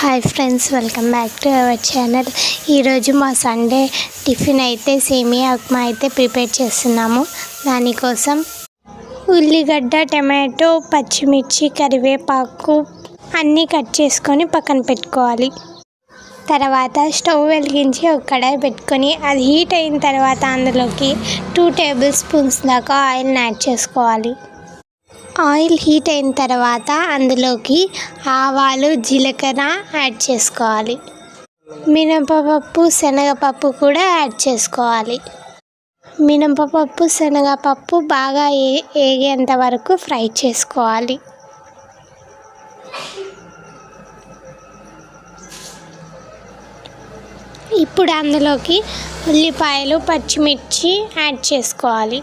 Hi friends, welcome back to our channel. ఈరోజు మా Sunday tiffin అయితే సేమియా ఉప్మా అయితే ప్రిపేర్ చేస్తున్నాము. దానికోసం ఉల్లిగడ్డ, టమాటో, పచ్చిమిర్చి, కరివేపాకు అన్నీ కట్ చేసుకొని పక్కన పెట్టుకోవాలి. తర్వాత స్టవ్ వెలిగించి ఒక కడాయి పెట్టుకొని అది హీట్ అయిన తర్వాత అందులోకి 2 టేబుల్ స్పూన్స్ దాకా ఆయిల్ని యాడ్ చేసుకోవాలి. ఆయిల్ హీట్ అయిన తర్వాత అందులోకి ఆవాలు, జీలకర్ర యాడ్ చేసుకోవాలి. మినపప్పు, శనగపప్పు కూడా యాడ్ చేసుకోవాలి. మినపప్పు, శనగపప్పు బాగా వేగేంత వరకు ఫ్రై చేసుకోవాలి. ఇప్పుడు అందులోకి ఉల్లిపాయలు, పచ్చిమిర్చి యాడ్ చేసుకోవాలి.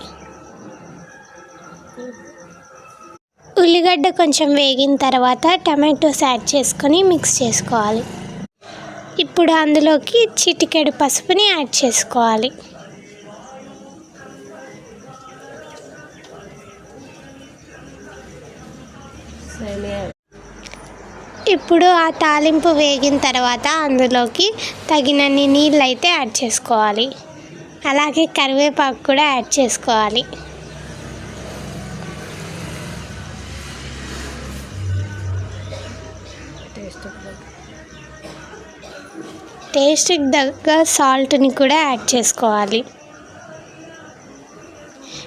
ఉల్లిగడ్డ కొంచెం వేగిన తర్వాత టమాటోస్ యాడ్ చేసుకొని మిక్స్ చేసుకోవాలి. ఇప్పుడు అందులోకి చిటికెడు పసుపుని యాడ్ చేసుకోవాలి. ఇప్పుడు ఆ తాలింపు వేగిన తర్వాత అందులోకి తగినన్ని నీళ్ళు అయితే యాడ్ చేసుకోవాలి. అలాగే కరివేపాకు కూడా యాడ్ చేసుకోవాలి. టేస్ట్కి తగ్గ సాల్ట్ని కూడా యాడ్ చేసుకోవాలి.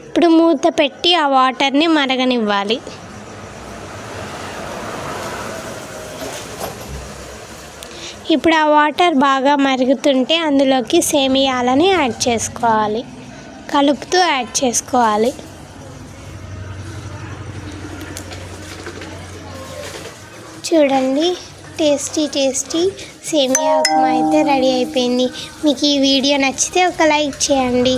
ఇప్పుడు మూత పెట్టి ఆ వాటర్ని మరగనివ్వాలి. ఇప్పుడు ఆ వాటర్ బాగా మరుగుతుంటే అందులోకి సేమియాలని యాడ్ చేసుకోవాలి. కలుపుతూ యాడ్ చేసుకోవాలి. చూడండి, టేస్టీ సేమియా ఉప్మా అయితే రెడీ అయిపోయింది. మీకు ఈ వీడియో నచ్చితే ఒక లైక్ చేయండి.